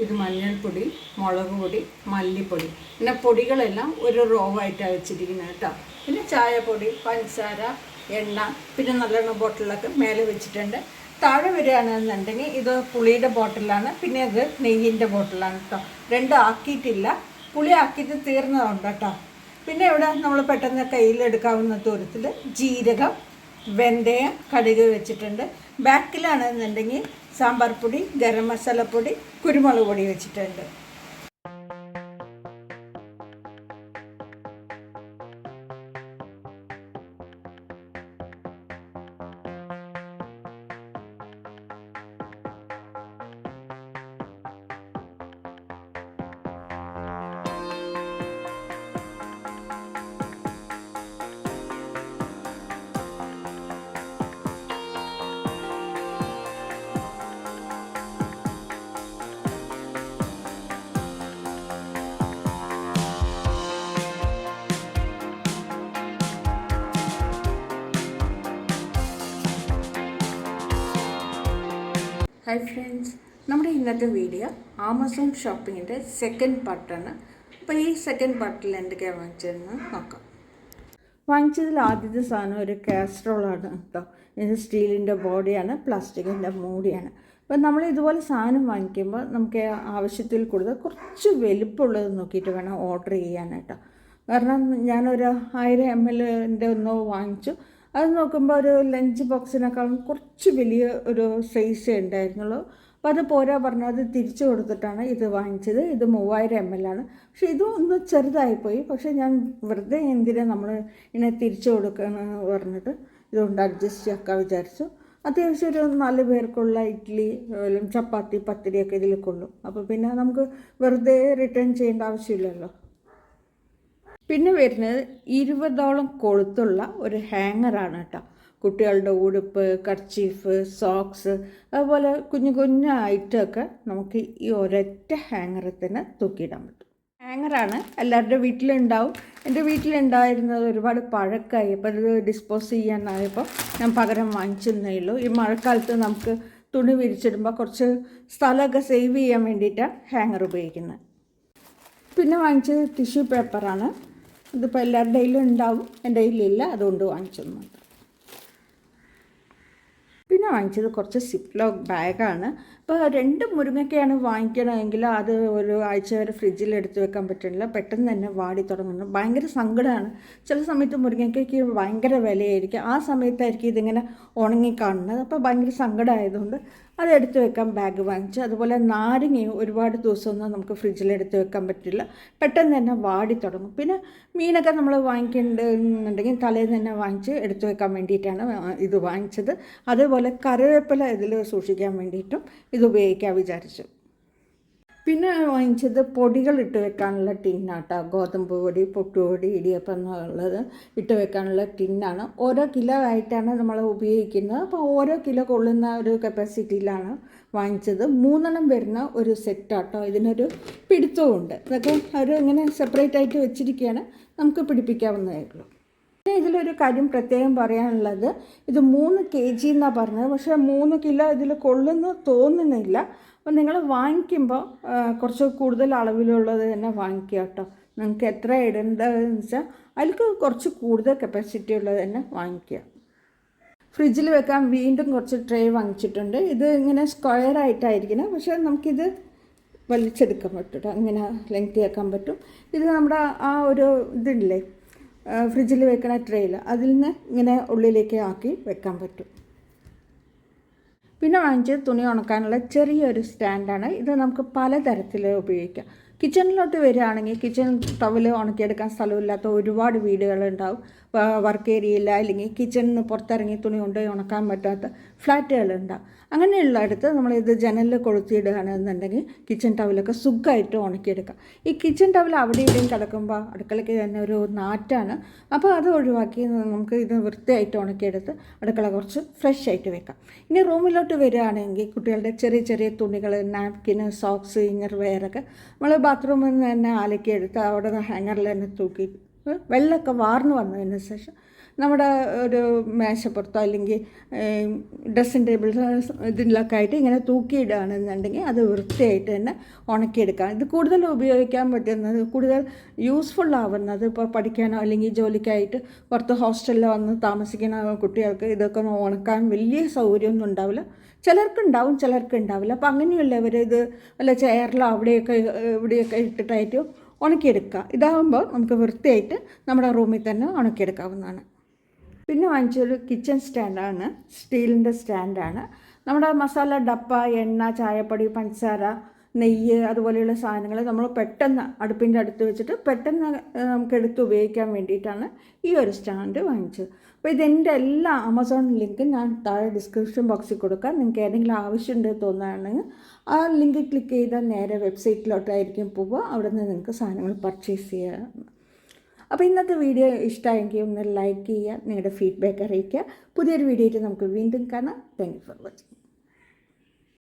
ഇത് മഞ്ഞൾപ്പൊടി, മുളക് പൊടി, മല്ലിപ്പൊടി. പിന്നെ പൊടികളെല്ലാം ഒരു റോവായിട്ടാണ് വെച്ചിരിക്കുന്നത് കേട്ടോ. പിന്നെ ചായപ്പൊടി, പഞ്ചസാര, എണ്ണ, പിന്നെ നല്ലെണ്ണ ബോട്ടിലൊക്കെ മേലെ വെച്ചിട്ടുണ്ട്. താഴെ വരികയാണെന്നുണ്ടെങ്കിൽ ഇത് പുളിയുടെ ബോട്ടിലാണ്, പിന്നെ അത് നെയ്യിൻ്റെ ബോട്ടിലാണ് കേട്ടോ. രണ്ടും ആക്കിയിട്ടില്ല, പുളി ആക്കിയിട്ട് തീർന്നതുണ്ട് കേട്ടോ. പിന്നെ ഇവിടെ നമ്മൾ പെട്ടെന്ന് കയ്യിലെടുക്കാവുന്ന ദൂരത്തിൽ ജീരകം, വെന്തയം, കടുക് വെച്ചിട്ടുണ്ട്. ബാക്കിലാണെന്നുണ്ടെങ്കിൽ സാമ്പാർ പൊടി, ഗരം മസാലപ്പൊടി, കുരുമുളക് പൊടി വെച്ചിട്ടുണ്ട്. ഹായ് ഫ്രണ്ട്സ്, നമ്മുടെ ഇന്നത്തെ വീഡിയോ ആമസോൺ ഷോപ്പിങ്ങിൻ്റെ സെക്കൻഡ് പാർട്ടാണ്. അപ്പോൾ ഈ സെക്കൻഡ് പാർട്ടിൽ എന്തൊക്കെയാണ് വാങ്ങിച്ചതെന്ന് നോക്കാം. വാങ്ങിച്ചതിൽ ആദ്യത്തെ സാധനം ഒരു കാസ്ട്രോളാണ് കേട്ടോ. ഇത് സ്റ്റീലിൻ്റെ ബോഡിയാണ്, പ്ലാസ്റ്റിക്കിൻ്റെ മൂടിയാണ്. അപ്പോൾ നമ്മൾ ഇതുപോലെ സാധനം വാങ്ങിക്കുമ്പോൾ നമുക്ക് ആവശ്യത്തിൽ കൂടുതൽ കുറച്ച് വലുപ്പമുള്ളത് നോക്കിയിട്ട് വേണം ഓർഡർ ചെയ്യാനായിട്ടോ. കാരണം ഞാനൊരു 1000 ml ഒന്നോ വാങ്ങിച്ചു. അത് നോക്കുമ്പോൾ ഒരു ലഞ്ച് ബോക്സിനേക്കാളും കുറച്ച് വലിയ ഒരു സൈസേ ഉണ്ടായിരുന്നുള്ളൂ. അപ്പോൾ അത് പോരാ പറഞ്ഞാൽ അത് തിരിച്ചു കൊടുത്തിട്ടാണ് ഇത് വാങ്ങിച്ചത്. ഇത് 3000 ml ആണ്. പക്ഷേ ഇതും ഒന്ന് ചെറുതായിപ്പോയി. പക്ഷേ ഞാൻ വെറുതെ എന്തിനാ നമ്മൾ ഇതിനെ തിരിച്ചു കൊടുക്കണമെന്ന് പറഞ്ഞിട്ട് ഇതുകൊണ്ട് അഡ്ജസ്റ്റ് ചെയ്യാൻ വിചാരിച്ചു. അത്യാവശ്യം ഒരു 4 പേർക്കുള്ള ഇഡ്ഡലി, ചപ്പാത്തി, പത്തിരിയൊക്കെ ഇതിൽ കൊള്ളും. അപ്പോൾ പിന്നെ നമുക്ക് വെറുതെ റിട്ടേൺ ചെയ്യേണ്ട ആവശ്യമില്ലല്ലോ. പിന്നെ വരുന്നത് 20ഓളം കൊളുത്തുള്ള ഒരു ഹാങ്ങറാണ് കേട്ടോ. കുട്ടികളുടെ ഉടുപ്പ്, കർച്ചീഫ്, സോക്സ്, അതുപോലെ കുഞ്ഞു കുഞ്ഞു ഐറ്റമൊക്കെ നമുക്ക് ഈ ഒരൊറ്റ ഹാങ്ങറിൽ തന്നെ തൂക്കിയിടാൻ പറ്റും. ഹാങ്ങറാണ്, എല്ലാവരുടെ വീട്ടിലുണ്ടാവും. എൻ്റെ വീട്ടിലുണ്ടായിരുന്നത് ഒരുപാട് പഴക്കമായി. അപ്പോൾ ഇത് ഡിസ്പോസ് ചെയ്യാനായപ്പോൾ ഞാൻ പകരം വാങ്ങിച്ചെന്നേ ഉള്ളൂ. ഈ മഴക്കാലത്ത് നമുക്ക് തുണി വിരിച്ചിടുമ്പോൾ കുറച്ച് സ്ഥലമൊക്കെ സേവ് ചെയ്യാൻ വേണ്ടിയിട്ടാണ് ഹാങ്ങർ ഉപയോഗിക്കുന്നത്. പിന്നെ വാങ്ങിച്ചത് ടിഷ്യൂ പേപ്പറാണ്. ഇതിപ്പോൾ എല്ലാവരുടെ കയ്യിലും ഉണ്ടാവും, എൻ്റെ കയ്യിലില്ല, അതുകൊണ്ട് വാങ്ങിച്ചത് മാത്രം. പിന്നെ വാങ്ങിച്ചത് കുറച്ച് സിപ്ലോക്ക് ബാഗാണ്. ഇപ്പോൾ 2 മുരിങ്ങയ്ക്കയാണ് വാങ്ങിക്കണമെങ്കിൽ അത് ഒരു ആഴ്ച വരെ ഫ്രിഡ്ജിൽ എടുത്ത് വെക്കാൻ പറ്റുന്നില്ല, പെട്ടെന്ന് തന്നെ വാടി തുടങ്ങുന്നു. ഭയങ്കര സങ്കടമാണ്. ചില സമയത്ത് മുരിങ്ങയ്ക്കയ്ക്ക് ഭയങ്കര വിലയായിരിക്കും, ആ സമയത്തായിരിക്കും ഇതിങ്ങനെ ഉണങ്ങി കാണുന്നത്. അപ്പോൾ ഭയങ്കര സങ്കടമായതുകൊണ്ട് അത് എടുത്ത് വെക്കാൻ ബാഗ് വാങ്ങിച്ചു. അതുപോലെ നാരങ്ങയും ഒരുപാട് ദിവസമൊന്നും നമുക്ക് ഫ്രിഡ്ജിലെടുത്ത് വെക്കാൻ പറ്റില്ല, പെട്ടെന്ന് തന്നെ വാടി തുടങ്ങും. പിന്നെ മീനൊക്കെ നമ്മൾ വാങ്ങിക്കേണ്ടതെന്നുണ്ടെങ്കിൽ തലേന്ന് തന്നെ വാങ്ങിച്ച് എടുത്ത് വെക്കാൻ വേണ്ടിയിട്ടാണ് ഇത് വാങ്ങിച്ചത്. അതേപോലെ കറിവേപ്പില ഇതിൽ സൂക്ഷിക്കാൻ വേണ്ടിയിട്ടും ഇത് ഉപയോഗിക്കാൻ വിചാരിച്ചു. പിന്നെ വാങ്ങിച്ചത് പൊടികൾ ഇട്ട് വെക്കാനുള്ള ടിന്നാട്ടോ. ഗോതമ്പ് പൊടി, പൊട്ടുപൊടി, ഇടിയപ്പം എന്നുള്ളത് ഇട്ട് വെക്കാനുള്ള ടിന്നാണ്. ഓരോ കിലോ ആയിട്ടാണ് നമ്മൾ ഉപയോഗിക്കുന്നത്. അപ്പോൾ ഓരോ കിലോ കൊള്ളുന്ന ഒരു കപ്പാസിറ്റിയിലാണ് വാങ്ങിച്ചത്. 3 വരുന്ന ഒരു സെറ്റാട്ടോ. ഇതിനൊരു പിടുത്തവുമുണ്ട്. ഇതൊക്കെ അവർ ഇങ്ങനെ സെപ്പറേറ്റ് ആയിട്ട് വെച്ചിരിക്കുകയാണ്, നമുക്ക് പിടിപ്പിക്കാവുന്നതേ ഉള്ളൂ. പിന്നെ ഇതിലൊരു കാര്യം പ്രത്യേകം പറയാനുള്ളത്, ഇത് 3 kg എന്നാണ് പറഞ്ഞത്. പക്ഷേ 3 കിലോ ഇതിൽ കൊള്ളുന്നു തോന്നുന്നില്ല. അപ്പോൾ നിങ്ങൾ വാങ്ങിക്കുമ്പോൾ കുറച്ച് കൂടുതൽ അളവിലുള്ളത് തന്നെ വാങ്ങിക്കുക കേട്ടോ. നിങ്ങൾക്ക് എത്ര ഇടേണ്ടതെന്ന് വെച്ചാൽ അതിലേക്ക് കുറച്ച് കൂടുതൽ കപ്പാസിറ്റി ഉള്ളത് തന്നെ വാങ്ങിക്കുക. ഫ്രിഡ്ജിൽ വെക്കാൻ വീണ്ടും കുറച്ച് ട്രേ വാങ്ങിച്ചിട്ടുണ്ട്. ഇത് ഇങ്ങനെ സ്ക്വയർ ആയിട്ടായിരിക്കണം, പക്ഷേ നമുക്കിത് വലിച്ചെടുക്കാൻ പറ്റും കേട്ടോ. ഇങ്ങനെ ലെങ്തി ആക്കാൻ പറ്റും. ഇത് നമ്മുടെ ആ ഒരു ഇതില്ലേ, ഫ്രിഡ്ജിൽ വെക്കണ ട്രേയിൽ, അതിൽ നിന്ന് ഇങ്ങനെ ഉള്ളിലേക്ക് ആക്കി വെക്കാൻ പറ്റും. പിന്നെ വാങ്ങിച്ചത് തുണി ഉണക്കാനുള്ള ചെറിയൊരു സ്റ്റാൻഡാണ്. ഇത് നമുക്ക് പലതരത്തിൽ ഉപയോഗിക്കാം. കിച്ചണിലോട്ട് വരികയാണെങ്കിൽ കിച്ചൺ ടവൽ ഉണക്കിയെടുക്കാൻ സ്ഥലമില്ലാത്ത ഒരുപാട് വീടുകളുണ്ടാവും. വർക്ക് ഏരിയയില്ല, അല്ലെങ്കിൽ കിച്ചണിൽ നിന്ന് പുറത്തിറങ്ങി തുണി കൊണ്ടുപോയി ഉണക്കാൻ പറ്റാത്ത ഫ്ലാറ്റുകളുണ്ടാവും. അങ്ങനെയുള്ളടുത്ത് നമ്മളിത് ജനലിൽ കൊളുത്തിയിടുകയാണെന്നുണ്ടെങ്കിൽ കിച്ചൺ ടവലൊക്കെ സുഖമായിട്ട് ഉണക്കിയെടുക്കാം. ഈ കിച്ചൺ ടവൽ അവിടെ ഇവിടെയും കിടക്കുമ്പോൾ അടുക്കളയ്ക്ക് തന്നെ ഒരു നാറ്റാണ്. അപ്പോൾ അത് ഒഴിവാക്കി നമുക്ക് ഇത് വൃത്തിയായിട്ട് ഉണക്കിയെടുത്ത് അടുക്കള കുറച്ച് ഫ്രഷ് ആയിട്ട് വെക്കാം. ഇനി റൂമിലോട്ട് വരികയാണെങ്കിൽ കുട്ടികളുടെ ചെറിയ ചെറിയ തുണികൾ, നാപ്കിന്, സോക്സ്, ഇന്നർ വെയറൊക്കെ നമ്മൾ ബാത്റൂമിൽ നിന്ന് തന്നെ അലക്കിയെടുത്ത് അവിടെ ഹാങ്ങറിൽ തന്നെ തൂക്കി വെള്ളമൊക്കെ വാർന്നു വന്നതിന് ശേഷം നമ്മുടെ ഒരു മേശപ്പുറത്തോ അല്ലെങ്കിൽ ഡ്രസ്സിംഗ് ടേബിൾ ഇതിലൊക്കെ ആയിട്ട് ഇങ്ങനെ തൂക്കിയിടുകയാണെന്നുണ്ടെങ്കിൽ അത് വൃത്തിയായിട്ട് തന്നെ ഉണക്കിയെടുക്കാം. ഇത് കൂടുതൽ ഉപയോഗിക്കാൻ പറ്റുന്നത്, കൂടുതൽ യൂസ്ഫുൾ ആവുന്നത് ഇപ്പോൾ പഠിക്കാനോ അല്ലെങ്കിൽ ജോലിക്കായിട്ട് പുറത്ത് ഹോസ്റ്റലിൽ വന്ന് താമസിക്കുന്ന കുട്ടികൾക്ക് ഇതൊക്കെ ഒന്ന് ഉണക്കാൻ വലിയ സൗകര്യമൊന്നും ഉണ്ടാവില്ല. ചിലർക്കുണ്ടാവും, ചിലർക്ക് ഉണ്ടാവില്ല. അപ്പോൾ അങ്ങനെയുള്ളവർ ഇത് വല്ല ചെയറിലോ അവിടെയൊക്കെ ഇവിടെയൊക്കെ ഇട്ടിട്ടായിട്ട് ഉണക്കിയെടുക്കുക. ഇതാകുമ്പോൾ നമുക്ക് വൃത്തിയായിട്ട് നമ്മുടെ റൂമിൽ തന്നെ ഉണക്കിയെടുക്കാവുന്നതാണ്. പിന്നെ വാങ്ങിച്ചൊരു കിച്ചൺ സ്റ്റാൻഡാണ്, സ്റ്റീലിൻ്റെ സ്റ്റാൻഡാണ്. നമ്മുടെ മസാല ഡപ്പ, എണ്ണ, ചായപ്പൊടി, പഞ്ചസാര, നെയ്യ് അതുപോലെയുള്ള സാധനങ്ങൾ നമ്മൾ പെട്ടെന്ന് അടുപ്പിൻ്റെ അടുത്ത് വെച്ചിട്ട് പെട്ടെന്ന് നമുക്ക് എടുത്ത് ഉപയോഗിക്കാൻ വേണ്ടിയിട്ടാണ് ഈ ഒരു സ്റ്റാൻഡ് വാങ്ങിച്ചത്. അപ്പോൾ ഇതെൻ്റെ എല്ലാ ആമസോൺ ലിങ്കും ഞാൻ താഴെ ഡിസ്ക്രിപ്ഷൻ ബോക്സിൽ കൊടുക്കാം. നിങ്ങൾക്ക് ഏതെങ്കിലും ആവശ്യമുണ്ട് തോന്നുകയാണെങ്കിൽ ആ ലിങ്ക് ക്ലിക്ക് ചെയ്താൽ നേരെ വെബ്സൈറ്റിലോട്ടായിരിക്കും പോവുക. അവിടെ നിന്ന് നിങ്ങൾക്ക് സാധനങ്ങൾ പർച്ചേസ് ചെയ്യാം. അപ്പോൾ ഇന്നത്തെ വീഡിയോ ഇഷ്ടമായെങ്കിൽ ഒന്ന് ലൈക്ക് ചെയ്യുക, നിങ്ങളുടെ ഫീഡ്ബാക്ക് അറിയിക്കുക. പുതിയൊരു വീഡിയോ ആയിട്ട് നമുക്ക് വീണ്ടും കാണാം. Thank you for watching.